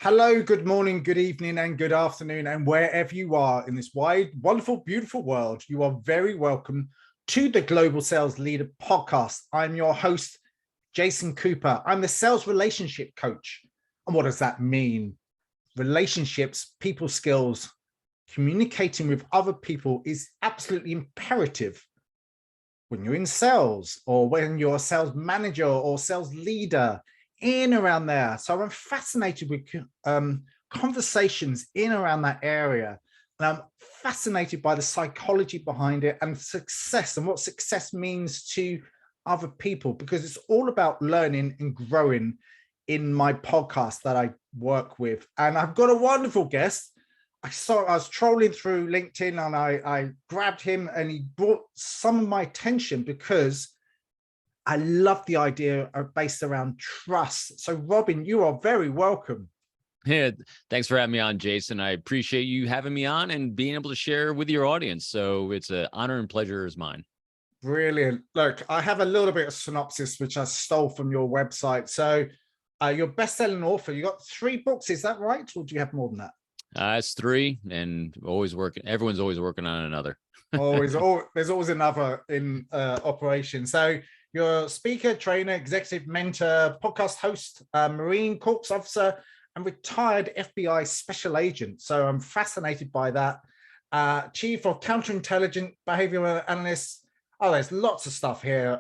Hello, good morning, good evening, and good afternoon, and wherever you are in this wide, wonderful, beautiful world, you are very welcome to the Global Sales Leader Podcast. I'm your host, Jason Cooper. I'm the sales relationship coach. And what does that mean? Relationships, people skills, communicating with other people is absolutely imperative when you're in sales or when you're a sales manager or sales leader in around there. So I'm fascinated with conversations in around that area. And I'm fascinated by the psychology behind it and success and what success means to other people, because it's all about learning and growing in my podcast that I work with. And I've got a wonderful guest. I was trolling through LinkedIn and I grabbed him and he brought some of my attention because I love the idea based around trust. So Robin, you are very welcome. Yeah, thanks for having me on, Jason. I appreciate you having me on and being able to share with your audience. So it's an honor and pleasure is mine. Brilliant. Look, I have a little bit of synopsis, which I stole from your website. So you're best-selling author. You got 3 books, is that right? Or do you have more than that? It's 3 and always working. Everyone's always working on another. There's always another in operation. So you're a speaker, trainer, executive mentor, podcast host, Marine Corps officer, and retired FBI special agent. So I'm fascinated by that. Chief of Counterintelligence, behavioural analyst. Oh, there's lots of stuff here.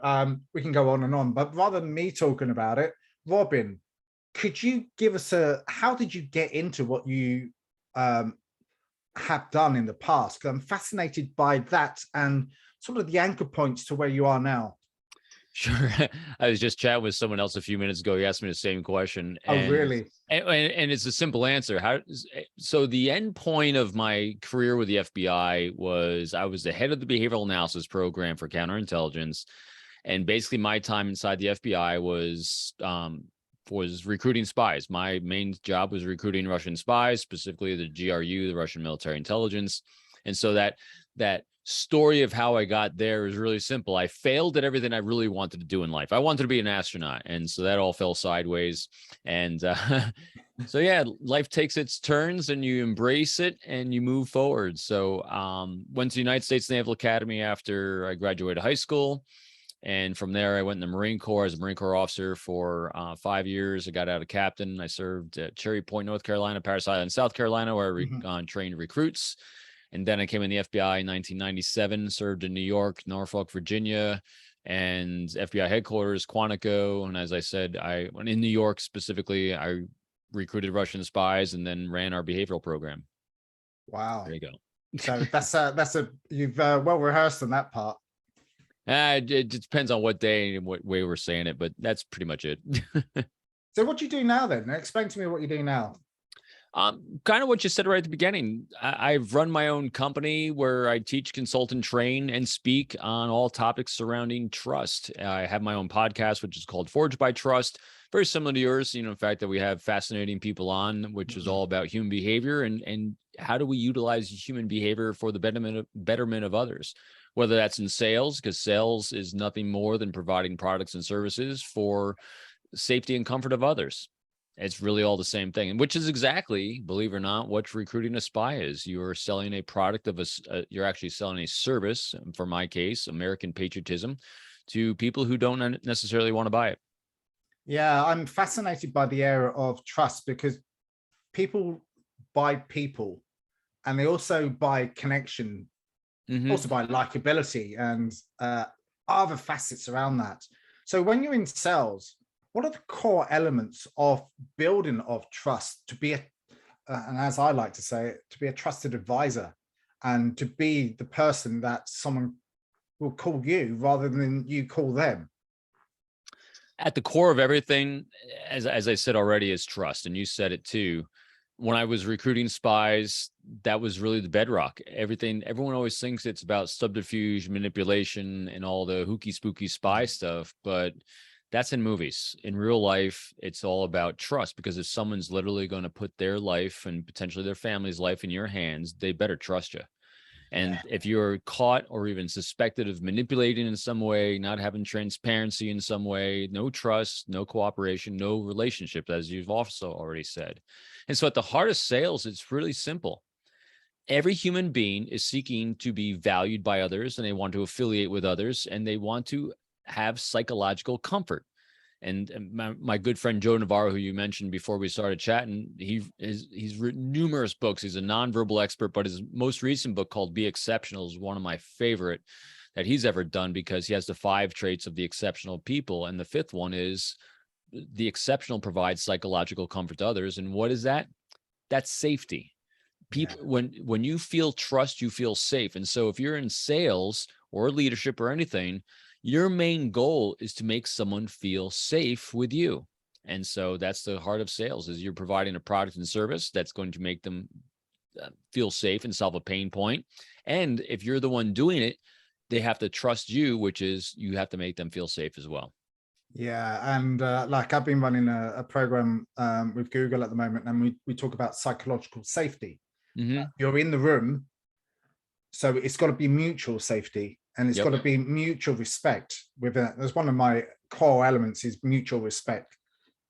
We can go on and on, but rather than me talking about it, Robin, could you give us how did you get into what you have done in the past? Because I'm fascinated by that and sort of the anchor points to where you are now. Sure. I was just chatting with someone else a few minutes ago. He asked me the same question. Oh, really? And it's a simple answer. So the end point of my career with the FBI was I was the head of the behavioral analysis program for counterintelligence. And basically my time inside the FBI was recruiting spies. My main job was recruiting Russian spies, specifically the GRU, the Russian military intelligence. And so that story of how I got there is really simple. I failed at everything I really wanted to do in life. I wanted to be an astronaut. And so that all fell sideways. And so, yeah, life takes its turns and you embrace it and you move forward. So went to the United States Naval Academy after I graduated high school. And from there, I went in the Marine Corps as a Marine Corps officer for 5 years. I got out of captain. I served at Cherry Point, North Carolina, Parris Island, South Carolina, where I trained recruits. And then I came in the FBI in 1997, served in New York, Norfolk, Virginia, and FBI headquarters, Quantico. And as I said, when in New York specifically, I recruited Russian spies and then ran our behavioral program. Wow. There you go. So you've well rehearsed on that part. It depends on what day and what way we're saying it, but that's pretty much it. So what do you do now then? Explain to me what you do now. Kind of what you said right at the beginning. I've run my own company where I teach, consult, and train and speak on all topics surrounding trust. I have my own podcast, which is called Forged by Trust. Very similar to yours, the fact that we have fascinating people on, which is all about human behavior and how do we utilize human behavior for the betterment of others, whether that's in sales, because sales is nothing more than providing products and services for safety and comfort of others. It's really all the same thing, and which is exactly, believe it or not, what recruiting a spy is. You are selling a product of you're actually selling a service, for my case, American patriotism, to people who don't necessarily want to buy it. Yeah, I'm fascinated by the area of trust because people buy people and they also buy connection, also buy likability and other facets around that. So when you're in sales, what are the core elements of building of trust to be and as I like to say it, to be a trusted advisor and to be the person that someone will call you rather than you call them? At the core of everything, as I said already, is trust. And you said it too. When I was recruiting spies, that was really the bedrock. Everyone always thinks it's about subterfuge, manipulation, and all the hooky spooky spy stuff, but that's in movies. In real life, it's all about trust, because if someone's literally going to put their life and potentially their family's life in your hands, they better trust you. And if you're caught or even suspected of manipulating in some way, not having transparency in some way, no trust, no cooperation, no relationship, as you've also already said. And so at the heart of sales, it's really simple. Every human being is seeking to be valued by others, and they want to affiliate with others, and they want to have psychological comfort. And my good friend Joe Navarro, who you mentioned before we started chatting, he's written numerous books. He's a nonverbal expert, but his most recent book called Be Exceptional is one of my favorite that he's ever done, because he has the 5 traits of the exceptional people. And the 5th one is the exceptional provides psychological comfort to others. And what is that? That's safety. People, when you feel trust, you feel safe. And so if you're in sales or leadership or anything, your main goal is to make someone feel safe with you. And so that's the heart of sales, is you're providing a product and service that's going to make them feel safe and solve a pain point. And if you're the one doing it, they have to trust you, which is you have to make them feel safe as well. Yeah, and like I've been running a program with Google at the moment, and we talk about psychological safety. Mm-hmm. You're in the room, so it's got to be mutual safety, and it's got to be mutual respect. There's one of my core elements is mutual respect,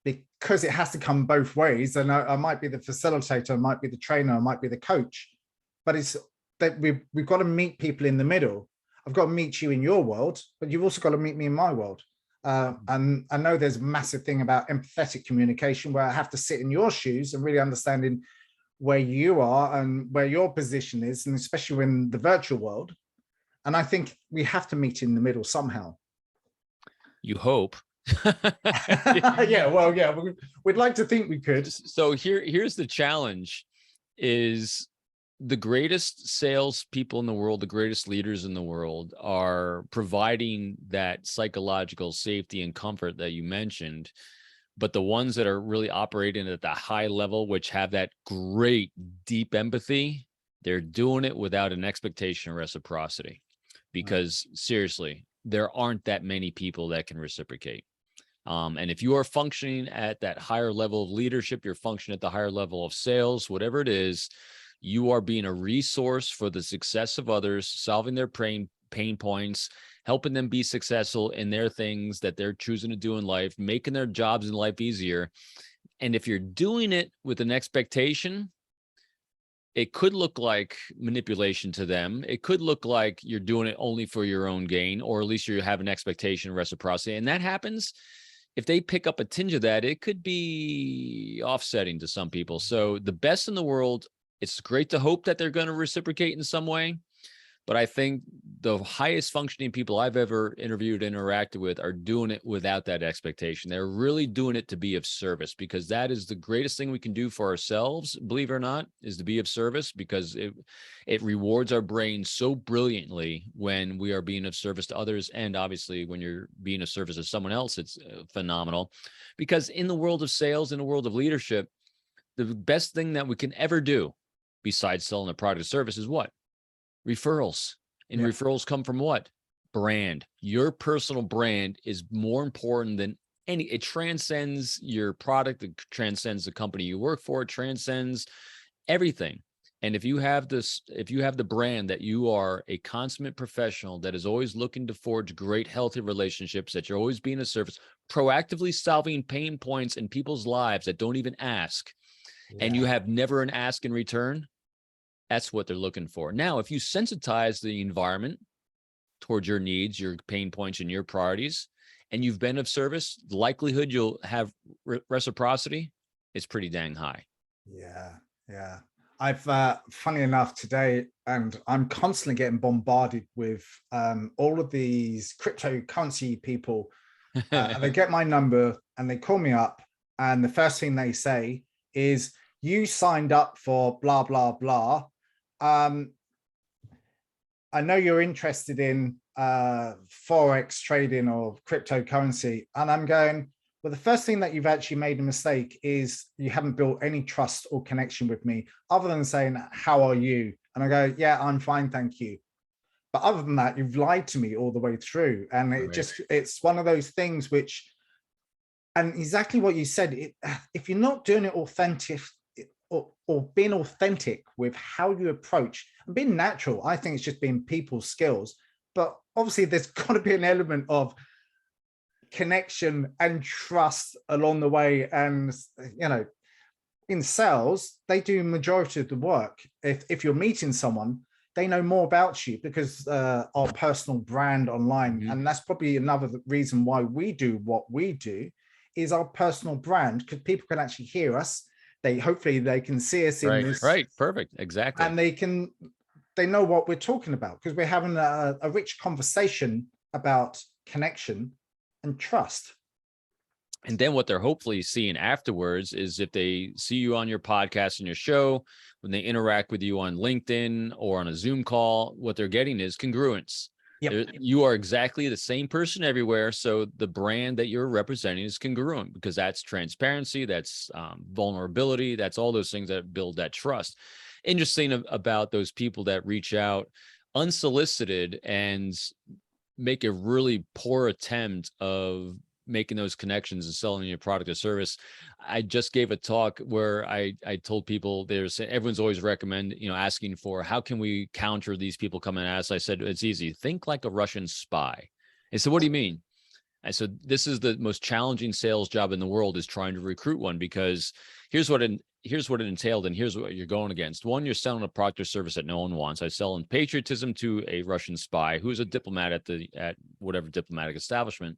because it has to come both ways. And I might be the facilitator, I might be the trainer, I might be the coach, but it's that we've got to meet people in the middle. I've got to meet you in your world, but you've also got to meet me in my world. And I know there's a massive thing about empathetic communication, where I have to sit in your shoes and really understanding where you are and where your position is, and especially in the virtual world. And I think we have to meet in the middle somehow. You hope. We'd like to think we could. So here's the challenge: is the greatest salespeople in the world, the greatest leaders in the world, are providing that psychological safety and comfort that you mentioned. But the ones that are really operating at the high level, which have that great deep empathy, they're doing it without an expectation of reciprocity. Because seriously, there aren't that many people that can reciprocate. And if you are functioning at that higher level of leadership, you're functioning at the higher level of sales, whatever it is, you are being a resource for the success of others, solving their pain points, helping them be successful in their things that they're choosing to do in life, making their jobs in life easier. And if you're doing it with an expectation, it could look like manipulation to them. It could look like you're doing it only for your own gain, or at least you have an expectation of reciprocity. And that happens. If they pick up a tinge of that, it could be offsetting to some people. So the best in the world, it's great to hope that they're going to reciprocate in some way. But I think the highest functioning people I've ever interviewed and interacted with are doing it without that expectation. They're really doing it to be of service, because that is the greatest thing we can do for ourselves, believe it or not, is to be of service, because it rewards our brain so brilliantly when we are being of service to others. And obviously, when you're being of service to someone else, it's phenomenal. Because in the world of sales, in the world of leadership, the best thing that we can ever do, besides selling a product or service, is what? Referrals. And referrals come from what? Brand. Your personal brand is more important than any. It transcends your product. It transcends the company you work for. It transcends everything. And if you have the brand that you are a consummate professional that is always looking to forge great, healthy relationships, that you're always being of service, proactively solving pain points in people's lives that don't even ask, and you have never an ask in return, that's what they're looking for. Now, if you sensitize the environment towards your needs, your pain points, and your priorities, and you've been of service, the likelihood you'll have reciprocity is pretty dang high. Yeah. I've, funny enough, today, and I'm constantly getting bombarded with all of these cryptocurrency people. They get my number and they call me up, and the first thing they say is, "You signed up for blah, blah, blah. I know you're interested in Forex trading or cryptocurrency." And I'm going, well, the first thing that you've actually made a mistake is you haven't built any trust or connection with me, other than saying, "How are you?" And I go, "Yeah, I'm fine, thank you." But other than that, you've lied to me all the way through. And it's one of those things which, and exactly what you said, if you're not doing it or being authentic with how you approach and being natural. I think it's just being people skills, but obviously there's got to be an element of connection and trust along the way. And, you know, in sales, they do majority of the work. If you're meeting someone, they know more about you because our personal brand online. Mhm. And that's probably another reason why we do what we do, is our personal brand, because people can actually hear us. Hopefully they can see us in this. Right. Perfect. Exactly. And they know what we're talking about, because we're having a rich conversation about connection and trust. And then what they're hopefully seeing afterwards is if they see you on your podcast and your show, when they interact with you on LinkedIn or on a Zoom call, what they're getting is congruence. Yep. You are exactly the same person everywhere. So the brand that you're representing is congruent, because that's transparency, that's vulnerability, that's all those things that build that trust. Interesting about those people that reach out unsolicited and make a really poor attempt of making those connections and selling your product or service. I just gave a talk where I told people, everyone's always asking for, how can we counter these people coming at us? I said, it's easy. Think like a Russian spy. And so what do you mean? I said, this is the most challenging sales job in the world, is trying to recruit one, because here's what it entailed, and here's what you're going against. One, you're selling a product or service that no one wants. I sell in patriotism to a Russian spy who's a diplomat at whatever diplomatic establishment.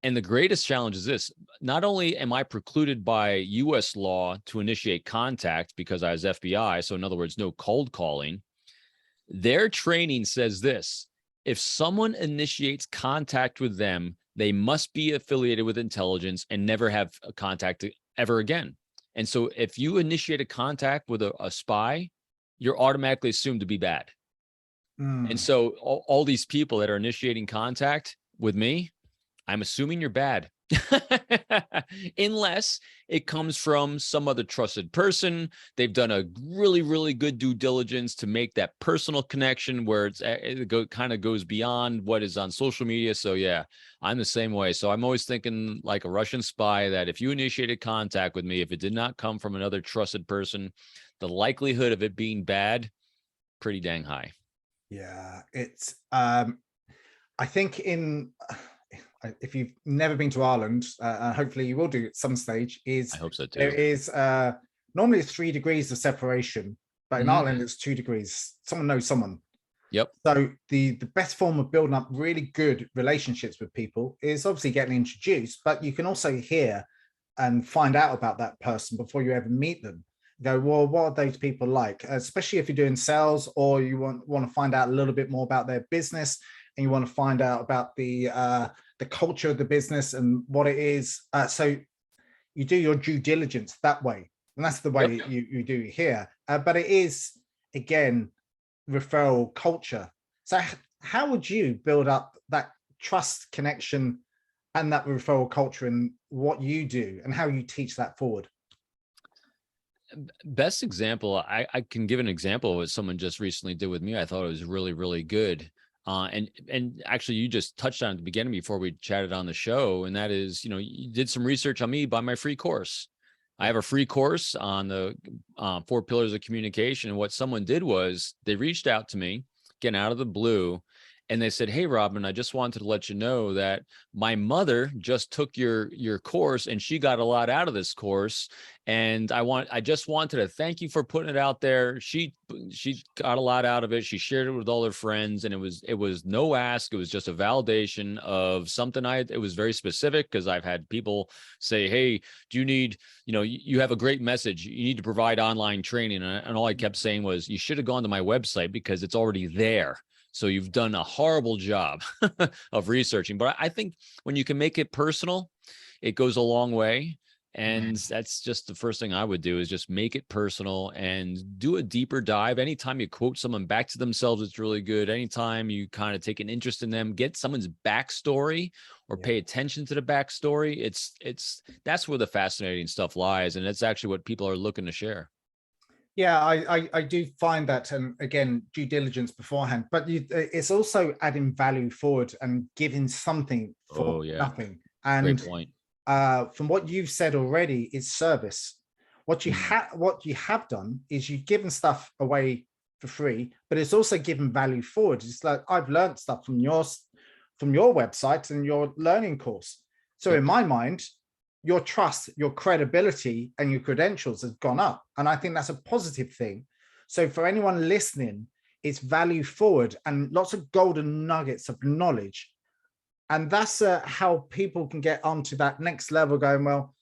And the greatest challenge is this: not only am I precluded by US law to initiate contact because I was FBI, so in other words, no cold calling, their training says this: if someone initiates contact with them, they must be affiliated with intelligence and never have a contact ever again. And so if you initiate a contact with a spy, you're automatically assumed to be bad. And so all these people that are initiating contact with me, I'm assuming you're bad. Unless it comes from some other trusted person. They've done a really, really good due diligence to make that personal connection where it kind of goes beyond what is on social media. So yeah, I'm the same way. So I'm always thinking like a Russian spy, that if you initiated contact with me, if it did not come from another trusted person, the likelihood of it being bad, pretty dang high. Yeah, it's I think if you've never been to Ireland, hopefully you will do at some stage, I hope so too. There is normally it's 3 degrees of separation, but in Ireland it's 2 degrees. Someone knows someone. Yep. So the best form of building up really good relationships with people is obviously getting introduced, but you can also hear and find out about that person before you ever meet them. Go, well, what are those people like? Especially if you're doing sales, or you want to find out a little bit more about their business, and you want to find out about the culture of the business and what it is. So you do your due diligence that way, and that's the way you do here. But it is, again, referral culture. So how would you build up that trust, connection, and that referral culture in what you do, and how you teach that forward? Best example, I can give an example of what someone just recently did with me. I thought it was really, really good. And actually, you just touched on it at the beginning before we chatted on the show, and that is, you did some research on me by my free course. I have a free course on the 4 pillars of communication. And what someone did was they reached out to me, getting out of the blue, and they said, "Hey, Robin, I just wanted to let you know that my mother just took your course, and she got a lot out of this course. And I just wanted to thank you for putting it out there. She got a lot out of it. She shared it with all her friends, and it was no ask. It was just a validation of something it was very specific, because I've had people say, "Hey, do you need, you have a great message. You need to provide online training." And all I kept saying was, "You should have gone to my website, because it's already there. So you've done a horrible job of researching." But I think when you can make it personal, it goes a long way. And that's just the first thing I would do, is just make it personal and do a deeper dive. Anytime you quote someone back to themselves, it's really good. Anytime you kind of take an interest in them, get someone's backstory or pay attention to the backstory. That's where the fascinating stuff lies. And that's actually what people are looking to share. Yeah, I do find that, and again, due diligence beforehand, but it's also adding value forward and giving something for nothing. And great point. From what you've said already, is service. What you have done is you've given stuff away for free, but it's also given value forward. It's like, I've learned stuff from your website and your learning course. So Yep. in my mind, your trust, your credibility, and your credentials has gone up. And I think that's a positive thing. So for anyone listening, it's value forward and lots of golden nuggets of knowledge. And that's how people can get onto that next level, going, well,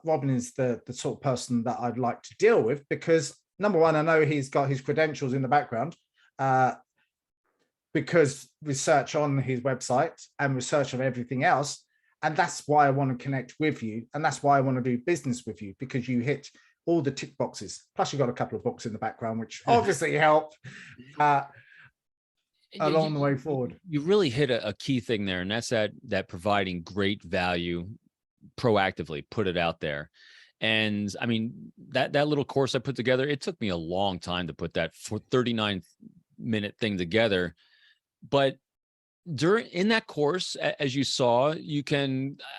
Robin is the sort of person that I'd like to deal with, because number one, I know he's got his credentials in the background, because research on his website and research of everything else. And that's why I want to connect with you. And that's why I want to do business with you, because you hit all the tick boxes. Plus you got a couple of books in the background, which obviously help along the way forward. You really hit a key thing there. And that's that providing great value proactively, put it out there. And I mean, that little course I put together, it took me a long time to put that 39-minute thing together. But in that course, as you saw,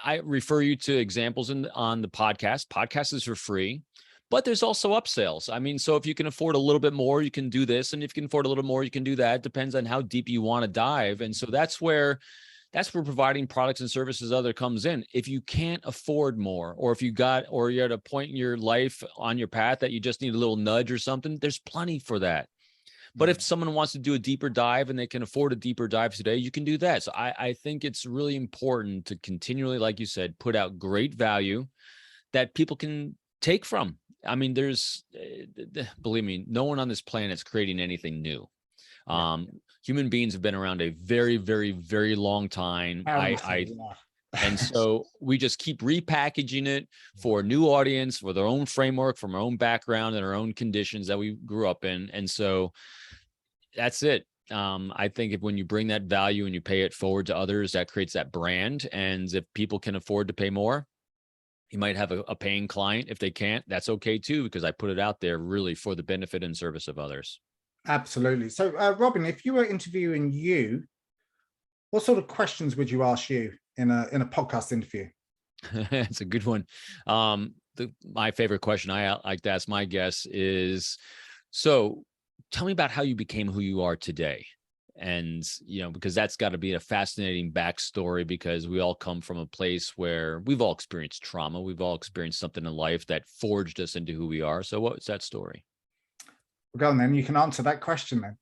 I refer you to examples on the podcast. Podcast is for free, but there's also upsells. I mean, so if you can afford a little bit more, you can do this. And if you can afford a little more, you can do that. It depends on how deep you want to dive. And so that's where providing products and services other comes in. If you can't afford more, or if you're at a point in your life on your path that you just need a little nudge or something, there's plenty for that. But if someone wants to do a deeper dive and they can afford a deeper dive today, you can do that. So I think it's really important to continually, like you said, put out great value that people can take from. I mean, believe me, no one on this planet is creating anything new. Human beings have been around a very, very, very long time. And so we just keep repackaging it for a new audience, for their own framework, from our own background and our own conditions that we grew up in. And so that's it. I think when you bring that value and you pay it forward to others, that creates that brand. And if people can afford to pay more, you might have a paying client. If they can't, that's okay too, because I put it out there really for the benefit and service of others. Absolutely. So, Robin, if you were interviewing you, what sort of questions would you ask you in a podcast interview? It's a good one. My favorite question I like to ask my guests is, so tell me about how you became who you are today. And, because that's got to be a fascinating backstory, because we all come from a place where we've all experienced trauma. We've all experienced something in life that forged us into who we are. So what was that story? Go on then, you can answer that question then.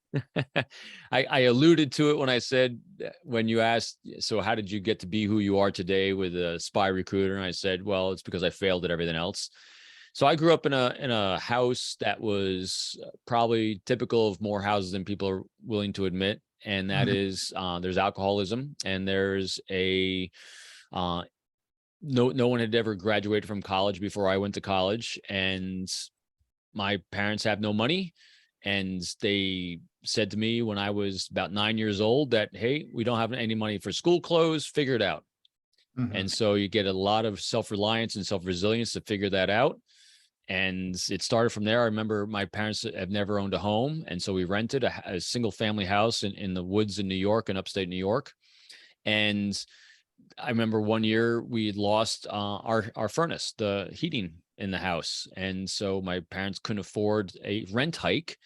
I alluded to it when I said, when you asked, so how did you get to be who you are today with a spy recruiter? And I said, well, it's because I failed at everything else. So I grew up in a house that was probably typical of more houses than people are willing to admit. And that is, there's alcoholism, and there's no one had ever graduated from college before I went to college. And my parents have no money. And they said to me when I was about 9 years old that, hey, we don't have any money for school clothes, figure it out. And so you get a lot of self-reliance and self-resilience to figure that out. And it started from there. I remember my parents have never owned a home. And so we rented a single family house in the woods in New York, in upstate New York. And I remember one year we lost our furnace, the heating in the house. And so my parents couldn't afford a rent hike.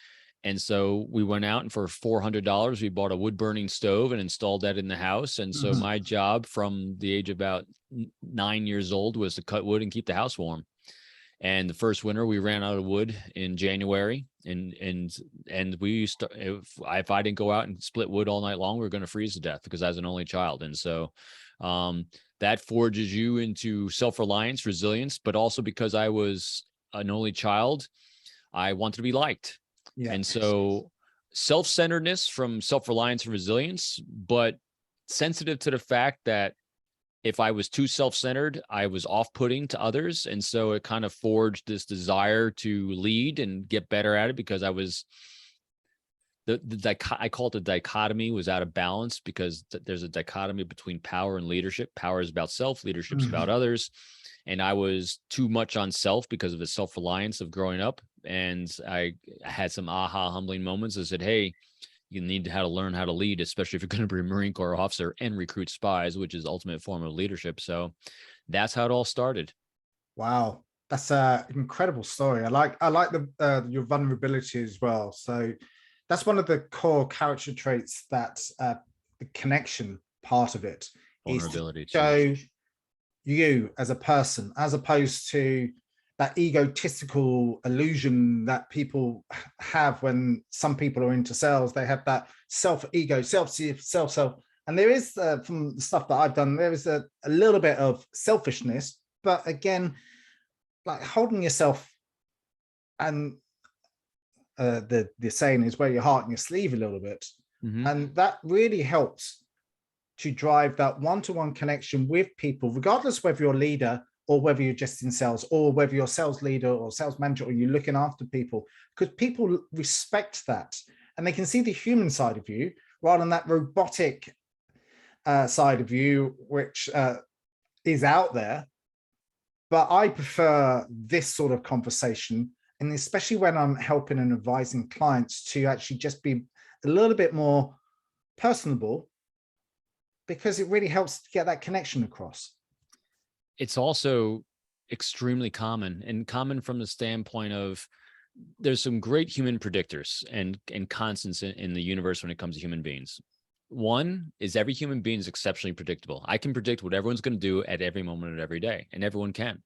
And so we went out, and for $400, we bought a wood burning stove and installed that in the house. And so my job from the age of about 9 years old was to cut wood and keep the house warm. And the first winter we ran out of wood in January, and if I didn't go out and split wood all night long, we were going to freeze to death, because I was an only child. And so that forges you into self-reliance, resilience, but also because I was an only child, I wanted to be liked. Yeah. And so self-centeredness from self-reliance and resilience, but sensitive to the fact that if I was too self-centered, I was off-putting to others. And so it kind of forged this desire to lead and get better at it, because I was I call it the dichotomy was out of balance, because there's a dichotomy between power and leadership. Power is about self, leadership is about others. And I was too much on self because of the self-reliance of growing up. And I had some humbling moments. I said, hey, you need to learn how to lead, especially if you're going to be a Marine Corps officer and recruit spies, which is the ultimate form of leadership. So that's how it all started. Wow. That's an incredible story. I like the your vulnerability as well. So that's one of the core character traits that the connection part of it is to Vulnerability, it's show huge. you as a person, as opposed to that egotistical illusion that people have when some people are into sales. They have that self-ego, self. And there is, from the stuff that I've done, there is a little bit of selfishness, but again, like holding yourself, and the saying is wear your heart in your sleeve a little bit. Mm-hmm. And that really helps to drive that one-to-one connection with people, regardless whether you're a leader or whether you're just in sales, or whether you're a sales leader or sales manager, or you're looking after people, because people respect that and they can see the human side of you rather than that robotic side of you, which is out there. But I prefer this sort of conversation, and especially when I'm helping and advising clients, to actually just be a little bit more personable, because it really helps to get that connection across. It's also extremely common, and common from the standpoint of there's some great human predictors and constants in the universe when it comes to human beings. One is every human being is exceptionally predictable. I can predict what everyone's going to do at every moment of every day, and everyone can.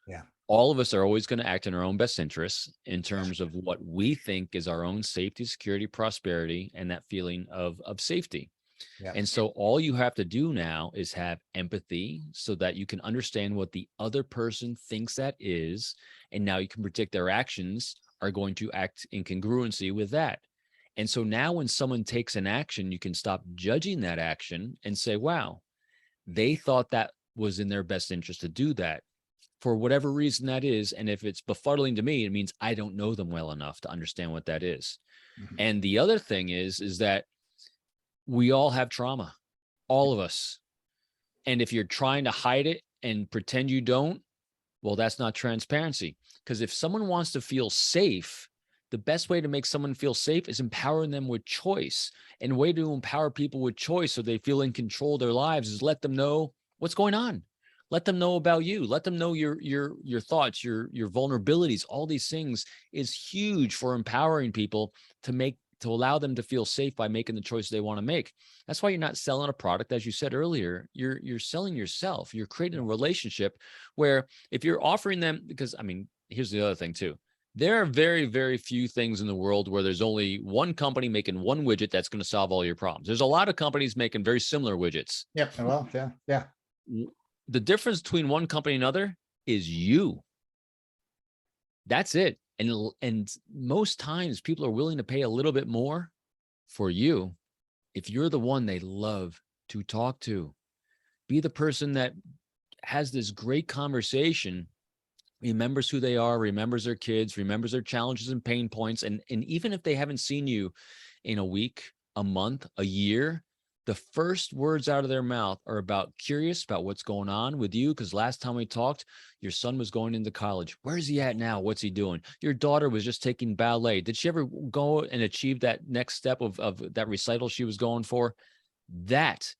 Yeah. All of us are always going to act in our own best interests in terms of what we think is our own safety, security, prosperity, and that feeling of safety. Yeah. And so all you have to do now is have empathy so that you can understand what the other person thinks that is. And now you can predict their actions are going to act in congruency with that. And so now when someone takes an action, you can stop judging that action and say, wow, they thought that was in their best interest to do that for whatever reason that is. And if it's befuddling to me, it means I don't know them well enough to understand what that is. Mm-hmm. And the other thing is that we all have trauma, all of us. And if you're trying to hide it and pretend you don't, well, that's not transparency. Because if someone wants to feel safe, the best way to make someone feel safe is empowering them with choice. And the way to empower people with choice so they feel in control of their lives is let them know what's going on. Let them know about you. Let them know your thoughts, your vulnerabilities. All these things is huge for empowering people to allow them to feel safe by making the choices they want to make. That's why you're not selling a product, as you said earlier. You're selling yourself. You're creating a relationship where if you're offering them, because I mean, here's the other thing too. There are very, very few things in the world where there's only one company making one widget that's going to solve all your problems. There's a lot of companies making very similar widgets. Yep. Well, yeah. The difference between one company and another is you. That's it. And most times people are willing to pay a little bit more for you if you're the one they love to talk to. Be the person that has this great conversation, remembers who they are, remembers their kids, remembers their challenges and pain points. And even if they haven't seen you in a week, a month, a year, the first words out of their mouth are curious about what's going on with you. Because last time we talked, your son was going into college. Where's he at now? What's he doing? Your daughter was just taking ballet. Did she ever go and achieve that next step of that recital she was going for? That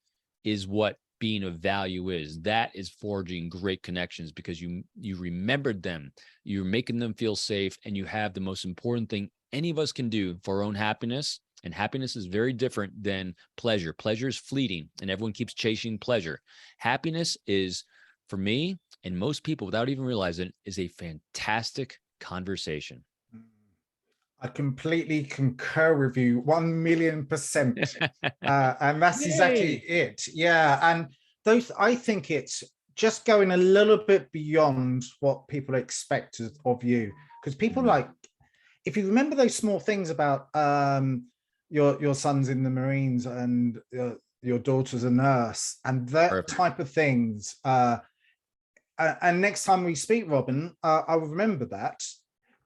is what being of value is. That is forging great connections, because you remembered them, you're making them feel safe, and you have the most important thing any of us can do for our own happiness. And happiness is very different than pleasure. Pleasure is fleeting, and everyone keeps chasing pleasure. Happiness is, for me and most people without even realizing it, is a fantastic conversation. I completely concur with you 1,000,000%. And that's exactly it. Yeah. And I think it's just going a little bit beyond what people expect of you. Because people if you remember those small things about your son's in the Marines and your daughter's a nurse and that Perfect. type of things. And next time we speak, Robin, I will remember that,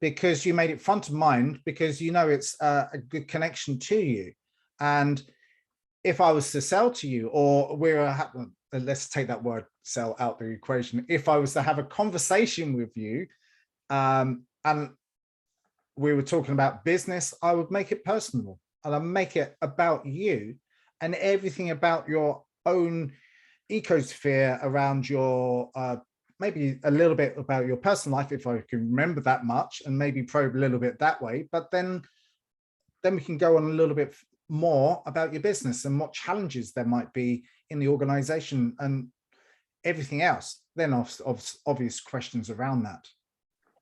because you made it front of mind, because you know it's a good connection to you. And if I was to sell to you, or let's take that word sell out the equation. If I was to have a conversation with you, and we were talking about business, I would make it personal, and I'd make it about you and everything about your own ecosphere around your maybe a little bit about your personal life, if I can remember that much, and maybe probe a little bit that way. But then we can go on a little bit more about your business and what challenges there might be in the organization and everything else. Then obvious questions around that.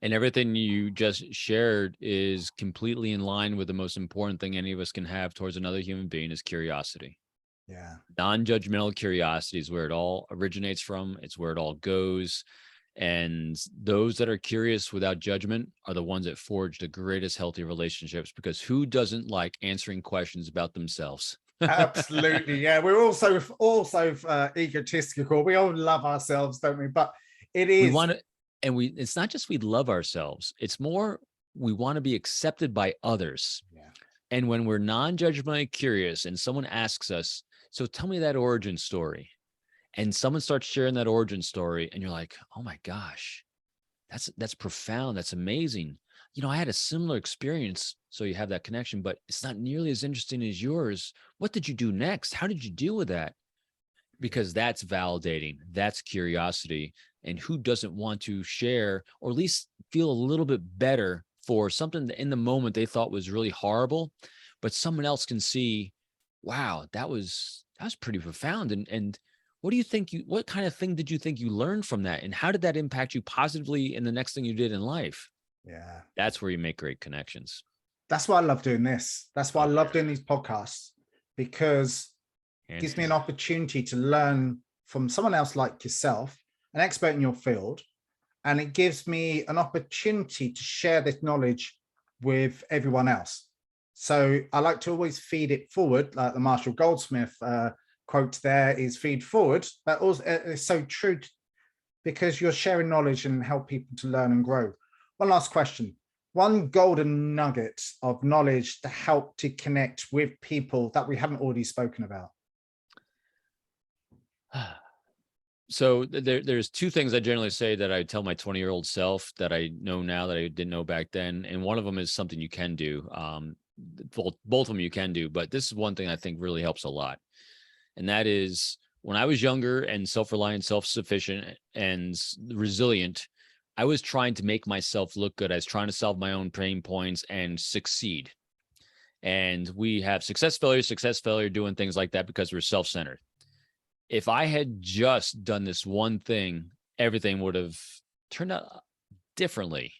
And everything you just shared is completely in line with the most important thing any of us can have towards another human being is curiosity. Yeah. Non-judgmental curiosity is where it all originates from. It's where it all goes. And those that are curious without judgment are the ones that forge the greatest healthy relationships, because who doesn't like answering questions about themselves? Absolutely. Yeah. We're also egotistical. We all love ourselves, don't we? But it is. We want to, and it's not just we love ourselves. It's more, we want to be accepted by others. Yeah. And when we're non-judgmentally curious and someone asks us, so tell me that origin story, and someone starts sharing that origin story and you're like, oh my gosh, that's profound. That's amazing. You know, I had a similar experience. So you have that connection, but it's not nearly as interesting as yours. What did you do next? How did you deal with that? Because that's validating. That's curiosity. And who doesn't want to share, or at least feel a little bit better for something that in the moment they thought was really horrible, but someone else can see, wow, that was pretty profound. And what do you think what kind of thing did you think you learned from that? And how did that impact you positively in the next thing you did in life? Yeah. That's where you make great connections. That's why I love doing this. That's why I love doing these podcasts, because it gives me an opportunity to learn from someone else like yourself, an expert in your field. And it gives me an opportunity to share this knowledge with everyone else. So I like to always feed it forward, like the Marshall Goldsmith quote there is feed forward, but also it's so true because you're sharing knowledge and help people to learn and grow. One last question. One golden nugget of knowledge to help to connect with people that we haven't already spoken about. So there's two things I generally say that I tell my 20-year-old self that I know now that I didn't know back then. And one of them is something you can do. Both of them you can do, but this is one thing I think really helps a lot. And that is, when I was younger and self-reliant, self-sufficient, and resilient, I was trying to make myself look good. I was trying to solve my own pain points and succeed. And we have success, failure, doing things like that because we're self-centered. If I had just done this one thing, everything would have turned out differently,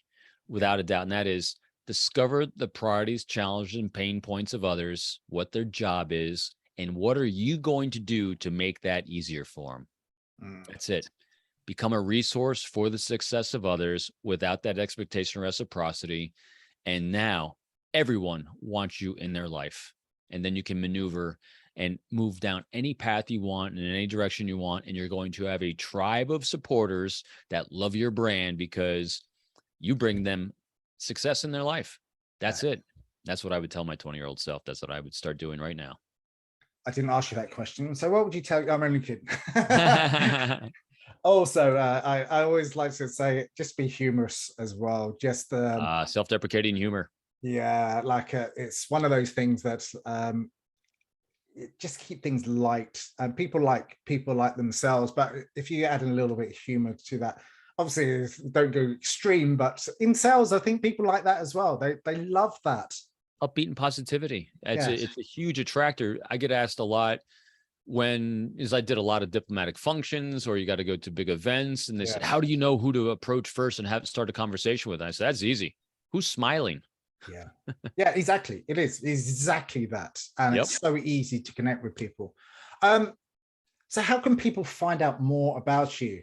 without a doubt. And that is, discover the priorities, challenges, and pain points of others, what their job is, and what are you going to do to make that easier for them? That's it. Become a resource for the success of others without that expectation of reciprocity. And now everyone wants you in their life. And then you can maneuver and move down any path you want in any direction you want. And you're going to have a tribe of supporters that love your brand because you bring them success in their life. That's it. That's what I would tell my 20-year-old self. That's what I would start doing right now. I didn't ask you that question. So what would you tell? I'm only kidding. Also, I always like to say, just be humorous as well. Just self-deprecating humor. Yeah, like it's one of those things that just keep things light, and people like themselves. But if you add a little bit of humor to that, obviously don't go extreme. But in sales, I think people like that as well. They love that. Upbeat and positivity. It's a huge attractor. I get asked a lot as I did a lot of diplomatic functions, or you got to go to big events, and they said, how do you know who to approach first and start a conversation with? And I said, that's easy. Who's smiling? Yeah. Yeah, exactly. It is exactly that. And it's so easy to connect with people. So how can people find out more about you?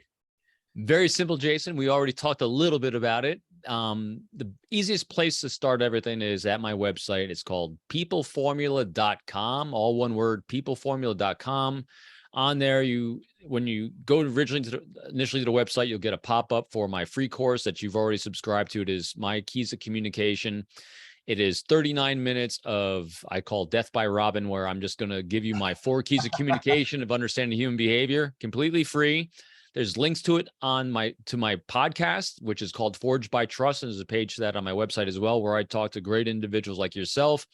Very simple, Jason. We already talked a little bit about it. The easiest place to start everything is at my website. It's called peopleformula.com, all one word, peopleformula.com. On there, when you go initially to the website, you'll get a pop-up for my free course that you've already subscribed to. It is My Keys to Communication. It is 39 minutes of, I call Death by Robin, where I'm just going to give you my 4 keys of communication of understanding human behavior, completely free. There's links to it on my podcast, which is called Forged by Trust. And there's a page to that on my website as well, where I talk to great individuals like yourself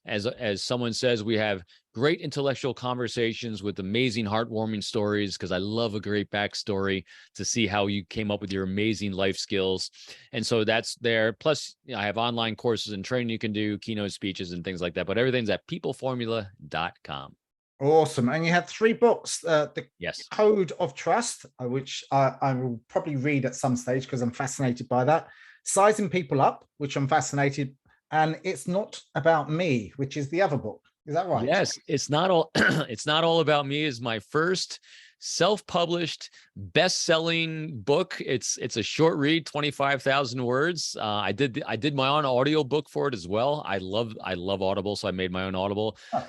As someone says, we have great intellectual conversations with amazing, heartwarming stories, because I love a great backstory to see how you came up with your amazing life skills. And so that's there. Plus, I have online courses and training you can do, keynote speeches and things like that. But everything's at peopleformula.com. Awesome. And you have 3 books, the Yes. Code of Trust, which I will probably read at some stage because I'm fascinated by that. Sizing People Up, which I'm fascinated, and It's Not About Me, which is the other book. Is that right? Yes, it's not all it's not all about me is my first self-published best-selling book. It's a short read, 25,000 words. I did my own audio book for it as well. I love Audible, so I made my own Audible. Oh,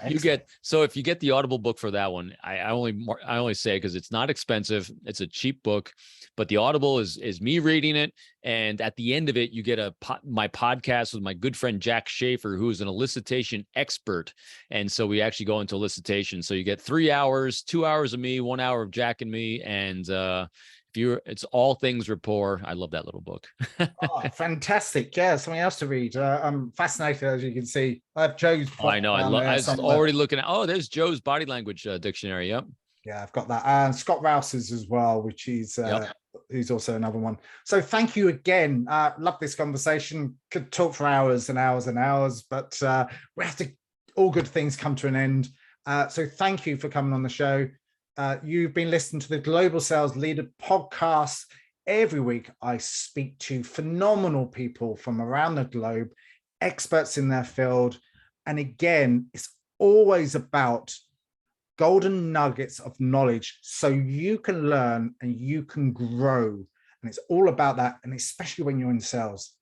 So if you get the Audible book for that one, I only say because it's not expensive. It's a cheap book, but the Audible is me reading it, and at the end of it, you get my podcast with my good friend Jack Schaefer, who is an elicitation expert, and so we actually go into elicitation. So you get 3 hours, 2 hours of me, 1 hour of Jack and me, and it's all things rapport. I love that little book. Oh, fantastic. Yeah, something else to read. I'm fascinated, as you can see. I have Joe's. I know. I was already looking at, there's Joe's body language dictionary. Yep. Yeah, I've got that. And Scott Rouse's as well, which is who's also another one. So thank you again. Love this conversation. Could talk for hours and hours and hours, but we have to, all good things come to an end. So thank you for coming on the show. You've been listening to the Global Sales Leader podcast. Every week, I speak to phenomenal people from around the globe, experts in their field. And again, it's always about golden nuggets of knowledge so you can learn and you can grow. And it's all about that. And especially when you're in sales,